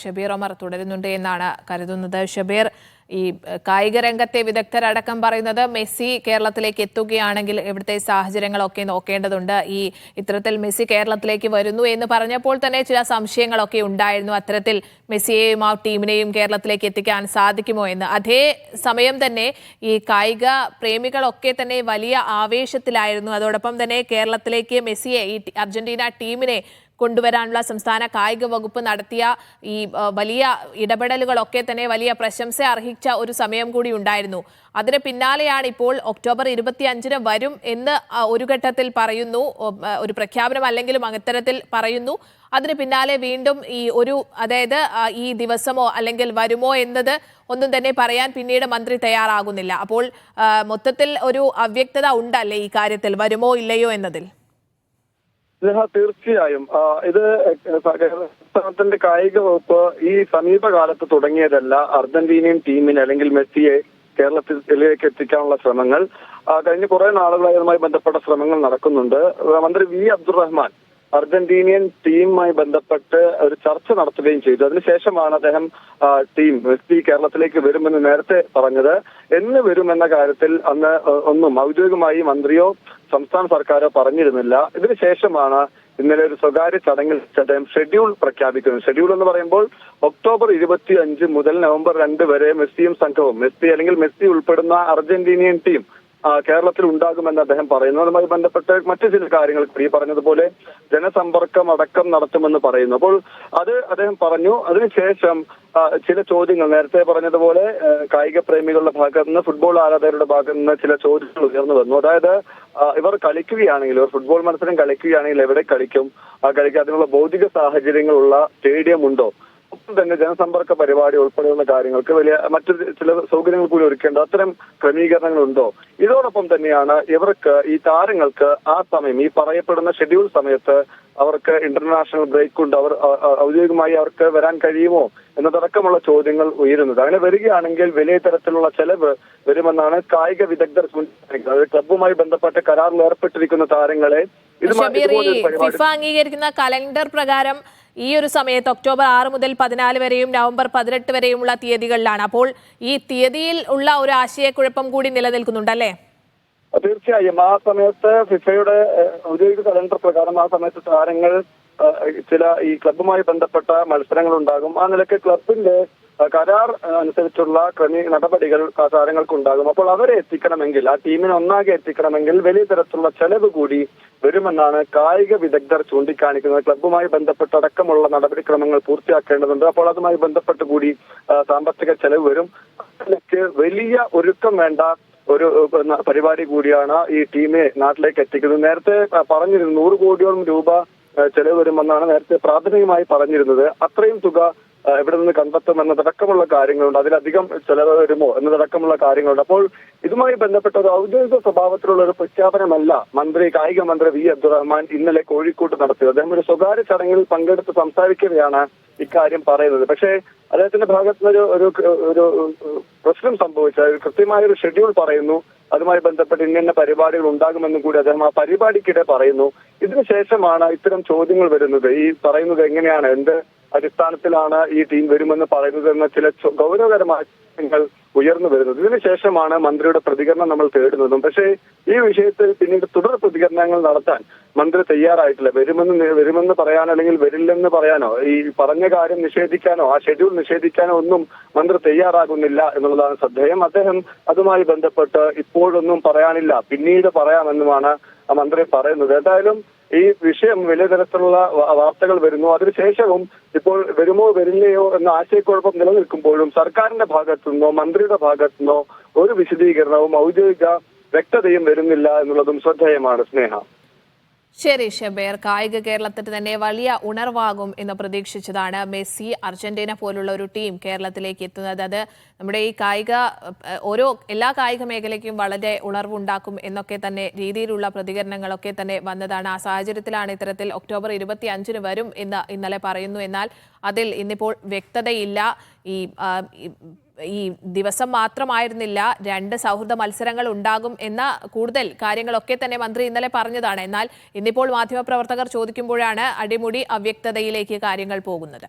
ഷബീർ ഒമർ തുടരുന്നുണ്ട് എന്നാണ് കരുതുന്നത്. ഷബീർ, ഈ കായിക രംഗത്തെ വിദഗ്ധരടക്കം പറയുന്നത് മെസ്സി കേരളത്തിലേക്ക് എത്തുകയാണെങ്കിൽ ഇവിടുത്തെ സാഹചര്യങ്ങളൊക്കെ നോക്കേണ്ടതുണ്ട്. ഇത്തരത്തിൽ മെസ്സി കേരളത്തിലേക്ക് വരുന്നു എന്ന് പറഞ്ഞപ്പോൾ തന്നെ ചില സംശയങ്ങളൊക്കെ ഉണ്ടായിരുന്നു. അത്തരത്തിൽ മെസ്സിയെയും ആ ടീമിനെയും കേരളത്തിലേക്ക് എത്തിക്കാൻ സാധിക്കുമോ എന്ന്. അതേ സമയം തന്നെ ഈ കായിക പ്രേമികളൊക്കെ തന്നെ വലിയ ആവേശത്തിലായിരുന്നു. അതോടൊപ്പം തന്നെ കേരളത്തിലേക്ക് മെസ്സിയെ, ഈ അർജന്റീന ടീമിനെ കൊണ്ടുവരാനുള്ള സംസ്ഥാന കായിക വകുപ്പ് നടത്തിയ ഈ വലിയ ഇടപെടലുകളൊക്കെ തന്നെ വലിയ പ്രശംസ അർഹിച്ച ഒരു സമയം കൂടി ഉണ്ടായിരുന്നു. അതിന് പിന്നാലെയാണ് ഇപ്പോൾ ഒക്ടോബർ 25-ന് വരും എന്ന് ഒരു ഘട്ടത്തിൽ പറയുന്നു, ഒരു പ്രഖ്യാപനം അല്ലെങ്കിലും അത്തരത്തിൽ പറയുന്നു. അതിന് പിന്നാലെ വീണ്ടും അതായത് ഈ ദിവസമോ അല്ലെങ്കിൽ വരുമോ എന്നത് ഒന്നും തന്നെ പറയാൻ പിന്നീട് മന്ത്രി തയ്യാറാകുന്നില്ല. അപ്പോൾ മൊത്തത്തിൽ ഒരു അവ്യക്തത ഉണ്ടല്ലേ ഈ കാര്യത്തിൽ, വരുമോ ഇല്ലയോ എന്നതിൽ? തീർച്ചയായും ഇത് സംസ്ഥാനത്തിന്റെ കായിക വകുപ്പ് ഈ സമീപകാലത്ത് തുടങ്ങിയതല്ല. അർജന്റീനിയൻ ടീമിനെ അല്ലെങ്കിൽ മെസ്സിയെ കേരളത്തിലേക്ക് എത്തിക്കാനുള്ള ശ്രമങ്ങൾ കഴിഞ്ഞ കുറെ നാളുകളായി അതുമായി ബന്ധപ്പെട്ട ശ്രമങ്ങൾ നടക്കുന്നുണ്ട്. മന്ത്രി വി അബ്ദുറഹ്മാൻ അർജന്റീനിയൻ ടീമുമായി ബന്ധപ്പെട്ട് ഒരു ചർച്ച നടത്തുകയും ചെയ്തു. അതിനുശേഷമാണ് അദ്ദേഹം ടീം മെസ്സി കേരളത്തിലേക്ക് വരുമെന്ന് നേരത്തെ പറഞ്ഞത്. എന്ന് വരുമെന്ന കാര്യത്തിൽ അന്ന് ഒന്നും ഔദ്യോഗികമായി മന്ത്രിയോ സംസ്ഥാന സർക്കാരോ പറഞ്ഞിരുന്നില്ല. ഇതിനുശേഷമാണ് ഇന്നലെ ഒരു സ്വകാര്യ ചടങ്ങിൽ അദ്ദേഹം ഷെഡ്യൂൾ പ്രഖ്യാപിക്കുന്നത്. ഷെഡ്യൂൾ എന്ന് പറയുമ്പോൾ ഒക്ടോബർ 25 മുതൽ നവംബർ 2 വരെ മെസ്സിയും സംഘവും, മെസ്സി ഉൾപ്പെടുന്ന അർജന്റീനിയൻ ടീം കേരളത്തിൽ ഉണ്ടാകുമെന്ന് അദ്ദേഹം പറയുന്നു. അതുമായി ബന്ധപ്പെട്ട് മറ്റു ചില കാര്യങ്ങൾ ഈ പറഞ്ഞതുപോലെ ജനസമ്പർക്കം അടക്കം നടത്തുമെന്ന് പറയുന്നു. അപ്പോൾ അത് അദ്ദേഹം പറഞ്ഞു. അതിനുശേഷം ചില ചോദ്യങ്ങൾ നേരത്തെ പറഞ്ഞതുപോലെ കായിക പ്രേമികളുടെ ഭാഗത്ത് നിന്ന്, ഫുട്ബോൾ ആരാധകരുടെ ഭാഗത്ത് നിന്ന് ചില ചോദ്യങ്ങൾ ഉയർന്നു വന്നു. അതായത് ഇവർ കളിക്കുകയാണെങ്കിൽ, ഇവർ ഫുട്ബോൾ മത്സരം കളിക്കുകയാണെങ്കിൽ എവിടെ കളിക്കും, അതിനുള്ള ഭൗതിക സാഹചര്യങ്ങളുള്ള സ്റ്റേഡിയം ഉണ്ടോ, ഒപ്പം തന്നെ ജനസമ്പർക്ക പരിപാടി ഉൾപ്പെടെയുള്ള കാര്യങ്ങൾക്ക് വലിയ മറ്റു ചില സൗകര്യങ്ങൾ കൂടി ഒരുക്കേണ്ട അത്തരം ക്രമീകരണങ്ങളുണ്ടോ. ഇതോടൊപ്പം തന്നെയാണ് ഇവർക്ക്, ഈ താരങ്ങൾക്ക് ആ സമയം, ഈ പറയപ്പെടുന്ന ഷെഡ്യൂൾ സമയത്ത് അവർക്ക് ഇന്റർനാഷണൽ ബ്രേക്ക് ഉണ്ട്, അവർ ഔദ്യോഗികമായി അവർക്ക് വരാൻ കഴിയുമോ എന്നതടക്കമുള്ള ചോദ്യങ്ങൾ ഉയരുന്നത്. അങ്ങനെ വരികയാണെങ്കിൽ വലിയ തരത്തിലുള്ള ചെലവ് വരുമെന്നാണ് കായിക വിദഗ്ധർ സൂചിപ്പിക്കുന്നത്. ക്ലബ്ബുമായി ബന്ധപ്പെട്ട് കരാറിൽ ഏർപ്പെട്ടിരിക്കുന്ന താരങ്ങളെ ഫിഫ അംഗീകരിക്കുന്ന കലണ്ടർ പ്രകാരം ഈ ഒരു സമയത്ത് ഒക്ടോബർ 6 മുതൽ 14 വരെയും നവംബർ 18 വരെയുമുള്ള തീയതികളിലാണ്. അപ്പോൾ ഈ തീയതിയിൽ ഉള്ള ഒരു ആശയക്കുഴപ്പം കൂടി നിലനിൽക്കുന്നുണ്ടല്ലേ? തീർച്ചയായും ആ സമയത്ത് ഫിഫയുടെ ഔദ്യോഗിക കലണ്ടർ പ്രകാരം ആ സമയത്ത് താരങ്ങൾ ചില ഈ ക്ലബ്ബുമായി ബന്ധപ്പെട്ട മത്സരങ്ങൾ ഉണ്ടാകും. ആ നിലയ്ക്ക് ക്ലബിന്റെ കരാർ അനുസരിച്ചുള്ള നടപടികൾ താരങ്ങൾക്കുണ്ടാകും. അപ്പോൾ അവരെ എത്തിക്കണമെങ്കിൽ, ആ ടീമിനെ ഒന്നാകെ എത്തിക്കണമെങ്കിൽ വലിയ തരത്തിലുള്ള ചെലവ് കൂടി വരുമെന്നാണ് കായിക വിദഗ്ധർ ചൂണ്ടിക്കാണിക്കുന്നത്. ക്ലബ്ബുമായി ബന്ധപ്പെട്ടടക്കമുള്ള നടപടിക്രമങ്ങൾ പൂർത്തിയാക്കേണ്ടതുണ്ട്. അപ്പോൾ അതുമായി ബന്ധപ്പെട്ട് കൂടി സാമ്പത്തിക ചെലവ് വരും. അതിലേക്ക് വലിയ ഒരുക്കം വേണ്ട ഒരു പരിപാടി കൂടിയാണ് ഈ ടീമിനെ നാട്ടിലേക്ക് എത്തിക്കുന്നത്. നേരത്തെ പറഞ്ഞിരുന്നു 100 കോടിയോളം രൂപ ചെലവ് വരുമെന്നാണ് നേരത്തെ പ്രാഥമികമായി പറഞ്ഞിരുന്നത്. അത്രയും തുക എവിടെ നിന്ന് കണ്ടെത്തും എന്നതടക്കമുള്ള കാര്യങ്ങളുണ്ട്. അതിലധികം ചെലവ് വരുമോ എന്നതടക്കമുള്ള കാര്യങ്ങളുണ്ട്. അപ്പോൾ ഇതുമായി ബന്ധപ്പെട്ട ഒരു ഔദ്യോഗിക സ്വഭാവത്തിലുള്ള ഒരു പ്രഖ്യാപനമല്ല കായിക മന്ത്രി വി അബ്ദുറഹ്മാൻ ഇന്നലെ കോഴിക്കോട്ട് നടത്തിയത്. അദ്ദേഹം ഒരു സ്വകാര്യ ചടങ്ങിൽ പങ്കെടുത്ത് സംസാരിക്കുകയാണ് ഇക്കാര്യം പറയുന്നത്. പക്ഷേ അദ്ദേഹത്തിന്റെ ഭാഗത്ത് നിന്ന് ഒരു പ്രശ്നം സംഭവിച്ചത്, കൃത്യമായ ഒരു ഷെഡ്യൂൾ പറയുന്നു, അതുമായി ബന്ധപ്പെട്ട് ഇന്ന പരിപാടികൾ ഉണ്ടാകുമെന്നും കൂടി അദ്ദേഹം ആ പരിപാടിക്കിടെ പറയുന്നു. ഇതിനുശേഷമാണ് ഇത്തരം ചോദ്യങ്ങൾ വരുന്നത്. ഈ പറയുന്നത് എങ്ങനെയാണ്, എന്ത് അടിസ്ഥാനത്തിലാണ് ഈ ടീം വരുമെന്ന് പറയുന്നത് എന്ന ചില ഗൗരവകരമായ ചോദ്യങ്ങൾ ഉയർന്നു വരുന്നത്. ഇതിനുശേഷമാണ് മന്ത്രിയുടെ പ്രതികരണം നമ്മൾ തേടുന്നതും. പക്ഷേ ഈ വിഷയത്തിൽ പിന്നീട് തുടർ പ്രതികരണങ്ങൾ നടത്താൻ മന്ത്രി തയ്യാറായിട്ടില്ല. വരുമെന്ന് പറയാനോ അല്ലെങ്കിൽ വരില്ലെന്ന് പറയാനോ, ഈ പറഞ്ഞ കാര്യം നിഷേധിക്കാനോ ആ ഷെഡ്യൂൾ നിഷേധിക്കാനോ ഒന്നും മന്ത്രി തയ്യാറാകുന്നില്ല എന്നുള്ളതാണ് ശ്രദ്ധേയം. അദ്ദേഹം അതുമായി ബന്ധപ്പെട്ട് ഇപ്പോഴൊന്നും പറയാനില്ല, പിന്നീട് പറയാമെന്നുമാണ് മന്ത്രി പറയുന്നത്. എന്തായാലും ഈ വിഷയം വലിയ തരത്തിലുള്ള വാർത്തകൾ വരുന്നു. അതിനുശേഷവും ഇപ്പോൾ വരുമോ വരില്ലയോ എന്ന ആശയക്കുഴപ്പം നിലനിൽക്കുമ്പോഴും സർക്കാരിന്റെ ഭാഗത്തുനിന്നോ മന്ത്രിയുടെ ഭാഗത്തുനിന്നോ ഒരു വിശദീകരണവും ഔദ്യോഗിക വ്യക്തതയും വരുന്നില്ല എന്നുള്ളതും ശ്രദ്ധേയമാണ്. സ്നേഹ. ശരി ഷബീർ, കായിക കേരളത്തിൽ തന്നെ വലിയ ഉണർവാകും എന്ന് പ്രതീക്ഷിച്ചതാണ് മെസ്സി, അർജന്റീന പോലുള്ള ഒരു ടീം കേരളത്തിലേക്ക് എത്തുന്നത്. അത് നമ്മുടെ ഈ എല്ലാ കായിക മേഖലയ്ക്കും വളരെ ഉണർവുണ്ടാക്കും എന്നൊക്കെ തന്നെ രീതിയിലുള്ള പ്രതികരണങ്ങളൊക്കെ തന്നെ വന്നതാണ്. ആ സാഹചര്യത്തിലാണ് ഇത്തരത്തിൽ ഒക്ടോബർ 25-ന് വരും എന്ന് ഇന്നലെ പറയുന്നു. എന്നാൽ അതിൽ ഇന്നിപ്പോൾ വ്യക്തതയില്ല. ഈ ദിവസം മാത്രമായിരുന്നില്ല, 2 സൗഹൃദ മത്സരങ്ങൾ ഉണ്ടാകും എന്ന കൂടുതൽ കാര്യങ്ങളൊക്കെ തന്നെ മന്ത്രി ഇന്നലെ പറഞ്ഞതാണ്. എന്നാൽ ഇന്നിപ്പോൾ മാധ്യമപ്രവർത്തകർ ചോദിക്കുമ്പോഴാണ് അടിമുടി അവ്യക്തതയിലേക്ക് കാര്യങ്ങൾ പോകുന്നത്.